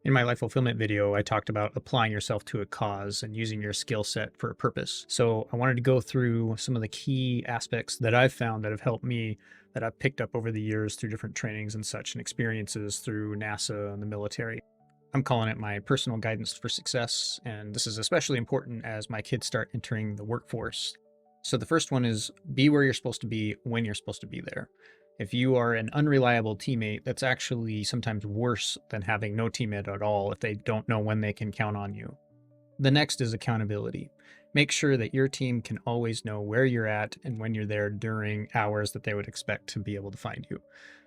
In my life fulfillment video, I talked about applying yourself to a cause and using your skill set for a purpose. So I wanted to go through some of the key aspects that I've found that have helped me, that I've picked up over the years through different trainings and such and experiences through NASA and the military. I'm calling it my personal guidance for success. And this is especially important as my kids start entering the workforce. So the first one is be where you're supposed to be when you're supposed to be there. If you are an unreliable teammate, that's actually sometimes worse than having no teammate at all if they don't know when they can count on you. The next is accountability. Make sure that your team can always know where you're at and when you're there during hours that they would expect to be able to find you.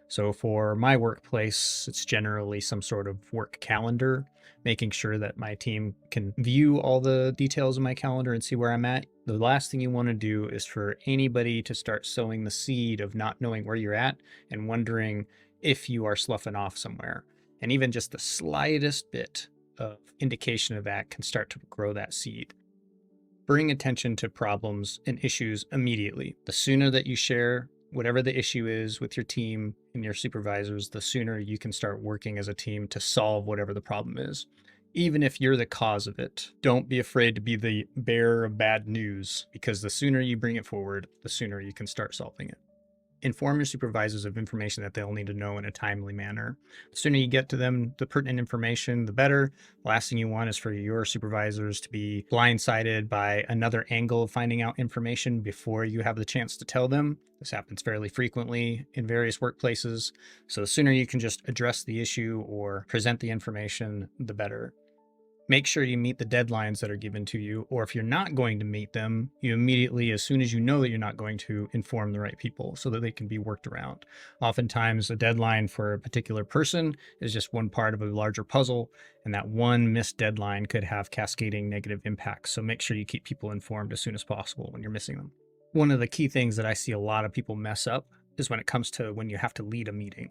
So for my workplace, it's generally some sort of work calendar, making sure that my team can view all the details of my calendar and see where I'm at. The last thing you want to do is for anybody to start sowing the seed of not knowing where you're at and wondering if you are sloughing off somewhere. And even just the slightest bit of indication of that can start to grow that seed. Bring attention to problems and issues immediately. The sooner that you share whatever the issue is with your team and your supervisors, the sooner you can start working as a team to solve whatever the problem is. Even if you're the cause of it, don't be afraid to be the bearer of bad news, because the sooner you bring it forward, the sooner you can start solving it. Inform your supervisors of information that they'll need to know in a timely manner. The sooner you get to them the pertinent information, the better. The last thing you want is for your supervisors to be blindsided by another angle of finding out information before you have the chance to tell them. This happens fairly frequently in various workplaces. So the sooner you can just address the issue or present the information, the better. Make sure you meet the deadlines that are given to you, or if you're not going to meet them, you immediately, as soon as you know that you're not going to, inform the right people so that they can be worked around. Oftentimes, a deadline for a particular person is just one part of a larger puzzle, and that one missed deadline could have cascading negative impacts. So make sure you keep people informed as soon as possible when you're missing them. One of the key things that I see a lot of people mess up is when it comes to when you have to lead a meeting.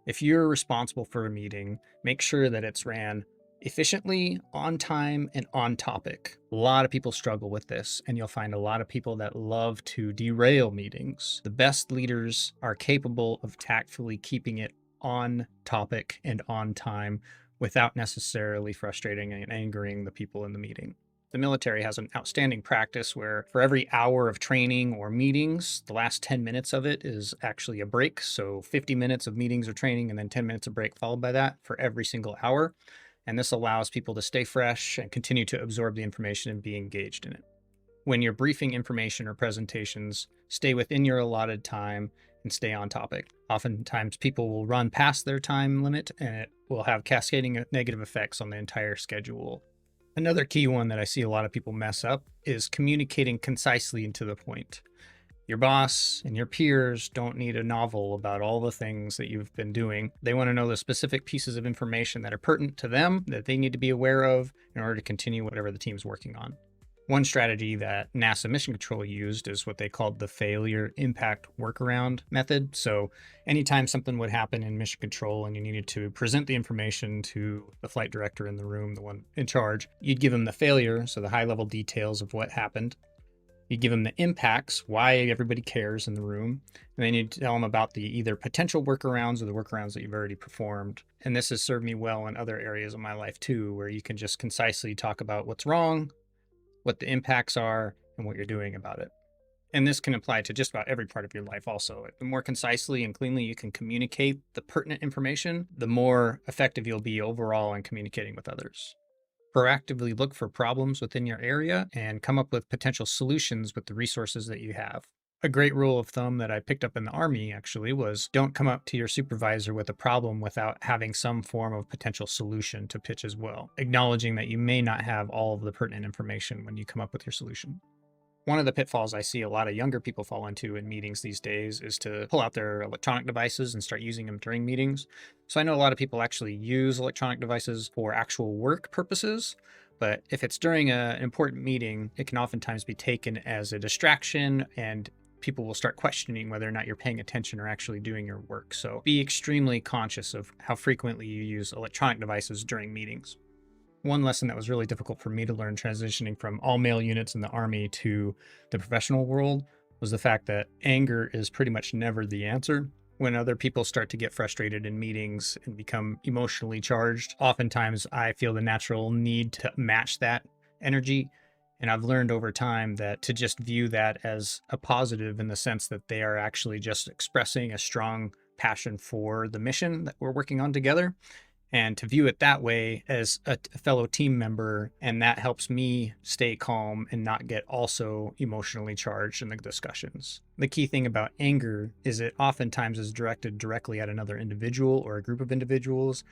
If you're responsible for a meeting, make sure that it's ran efficiently, on time, and on topic. A lot of people struggle with this, and you'll find a lot of people that love to derail meetings. The best leaders are capable of tactfully keeping it on topic and on time without necessarily frustrating and angering the people in the meeting. The military has an outstanding practice where for every hour of training or meetings, the last 10 minutes of it is actually a break. So 50 minutes of meetings or training and then 10 minutes of break followed by that for every single hour. And this allows people to stay fresh and continue to absorb the information and be engaged in it. When you're briefing information or presentations, stay within your allotted time and stay on topic. Oftentimes people will run past their time limit and it will have cascading negative effects on the entire schedule. Another key one that I see a lot of people mess up is communicating concisely and to the point. Your boss and your peers don't need a novel about all the things that you've been doing. They want to know the specific pieces of information that are pertinent to them, that they need to be aware of in order to continue whatever the team's working on. One strategy that NASA Mission Control used is what they called the failure impact workaround method. So anytime something would happen in Mission Control and you needed to present the information to the flight director in the room, the one in charge, you'd give them the failure, so the high level details of what happened. You give them the impacts, why everybody cares in the room, and then you tell them about the either potential workarounds or the workarounds that you've already performed. And this has served me well in other areas of my life too, where you can just concisely talk about what's wrong, what the impacts are, and what you're doing about it. And this can apply to just about every part of your life also. The more concisely and cleanly you can communicate the pertinent information, the more effective you'll be overall in communicating with others. Proactively look for problems within your area and come up with potential solutions with the resources that you have. A great rule of thumb that I picked up in the Army actually was don't come up to your supervisor with a problem without having some form of potential solution to pitch as well, acknowledging that you may not have all of the pertinent information when you come up with your solution. One of the pitfalls I see a lot of younger people fall into in meetings these days is to pull out their electronic devices and start using them during meetings. So I know a lot of people actually use electronic devices for actual work purposes, but if it's during an important meeting, it can oftentimes be taken as a distraction and people will start questioning whether or not you're paying attention or actually doing your work. So be extremely conscious of how frequently you use electronic devices during meetings. One lesson that was really difficult for me to learn transitioning from all male units in the Army to the professional world was the fact that anger is pretty much never the answer. When other people start to get frustrated in meetings and become emotionally charged, oftentimes I feel the natural need to match that energy. And I've learned over time that to just view that as a positive in the sense that they are actually just expressing a strong passion for the mission that we're working on together, and to view it that way as a fellow team member. And that helps me stay calm and not get also emotionally charged in the discussions. The key thing about anger is it oftentimes is directed directly at another individual or a group of individuals.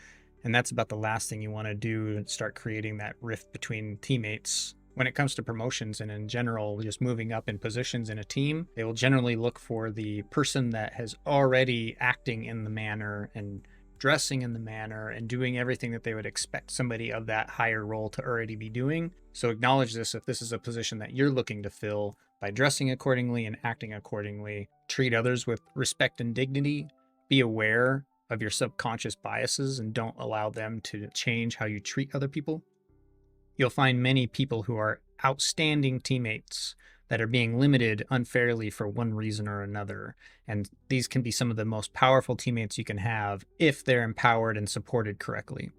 And that's about the last thing you want to do, and start creating that rift between teammates. When it comes to promotions and in general, just moving up in positions in a team, they will generally look for the person that has already acting in the manner and dressing in the manner and doing everything that they would expect somebody of that higher role to already be doing. So acknowledge this if this is a position that you're looking to fill by dressing accordingly and acting accordingly. Treat others with respect and dignity. Be aware of your subconscious biases and don't allow them to change how you treat other people. You'll find many people who are outstanding teammates that are being limited unfairly for one reason or another. And these can be some of the most powerful teammates you can have if they're empowered and supported correctly.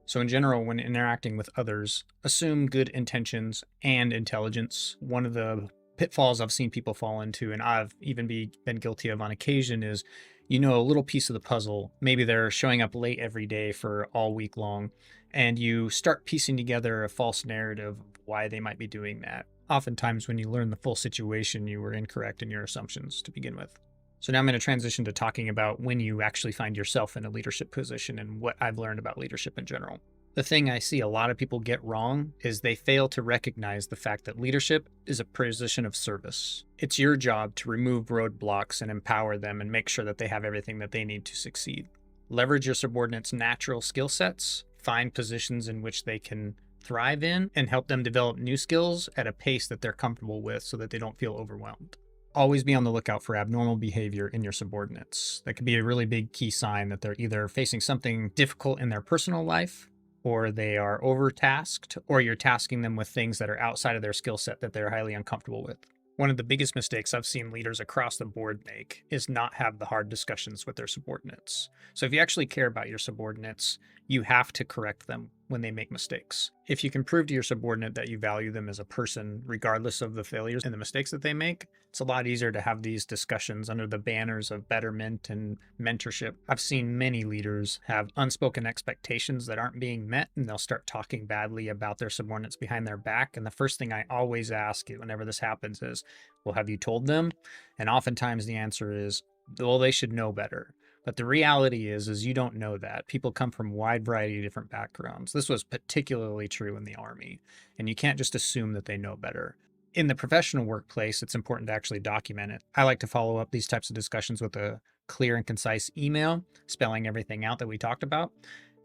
So in general, when interacting with others, assume good intentions and intelligence. One of the pitfalls I've seen people fall into, and I've even been guilty of on occasion, is a little piece of the puzzle. Maybe they're showing up late every day for all week long, and you start piecing together a false narrative of why they might be doing that. Oftentimes, when you learn the full situation, you were incorrect in your assumptions to begin with. So now I'm going to transition to talking about when you actually find yourself in a leadership position and what I've learned about leadership in general. The thing I see a lot of people get wrong is they fail to recognize the fact that leadership is a position of service. It's your job to remove roadblocks and empower them and make sure that they have everything that they need to succeed. Leverage your subordinates' natural skill sets, find positions in which they can thrive in, and help them develop new skills at a pace that they're comfortable with so that they don't feel overwhelmed. Always be on the lookout for abnormal behavior in your subordinates. That could be a really big key sign that they're either facing something difficult in their personal life, or they are overtasked, or you're tasking them with things that are outside of their skill set that they're highly uncomfortable with. One of the biggest mistakes I've seen leaders across the board make is not have the hard discussions with their subordinates. So if you actually care about your subordinates, you have to correct them when they make mistakes. If you can prove to your subordinate that you value them as a person, regardless of the failures and the mistakes that they make, it's a lot easier to have these discussions under the banners of betterment and mentorship. I've seen many leaders have unspoken expectations that aren't being met, and they'll start talking badly about their subordinates behind their back. And the first thing I always ask whenever this happens is, well, have you told them? And oftentimes the answer is, well, they should know better. But the reality is you don't know that. People come from a wide variety of different backgrounds. This was particularly true in the Army, and you can't just assume that they know better. In the professional workplace, it's important to actually document it. I like to follow up these types of discussions with a clear and concise email, spelling everything out that we talked about.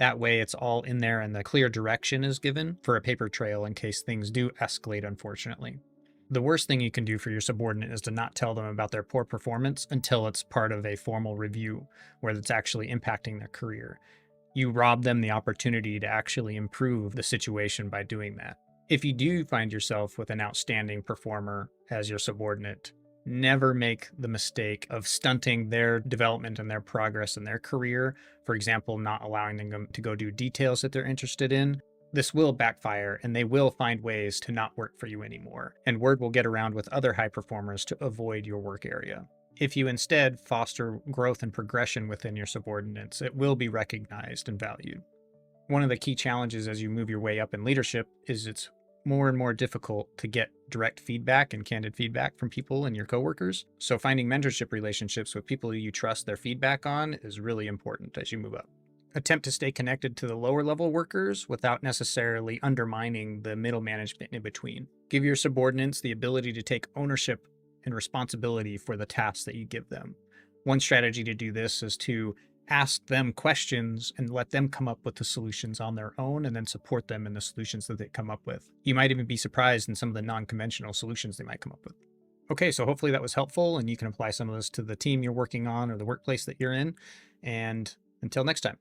That way it's all in there and the clear direction is given for a paper trail in case things do escalate, unfortunately. The worst thing you can do for your subordinate is to not tell them about their poor performance until it's part of a formal review where it's actually impacting their career. You rob them the opportunity to actually improve the situation by doing that. If you do find yourself with an outstanding performer as your subordinate, never make the mistake of stunting their development and their progress in their career. For example, not allowing them to go do details that they're interested in. This will backfire, and they will find ways to not work for you anymore, and word will get around with other high performers to avoid your work area. If you instead foster growth and progression within your subordinates, it will be recognized and valued. One of the key challenges as you move your way up in leadership is it's more and more difficult to get direct feedback and candid feedback from people and your coworkers. So finding mentorship relationships with people you trust their feedback on is really important as you move up. Attempt to stay connected to the lower level workers without necessarily undermining the middle management in between. Give your subordinates the ability to take ownership and responsibility for the tasks that you give them. One strategy to do this is to ask them questions and let them come up with the solutions on their own, and then support them in the solutions that they come up with. You might even be surprised in some of the non-conventional solutions they might come up with. Okay, so hopefully that was helpful and you can apply some of this to the team you're working on or the workplace that you're in. And until next time.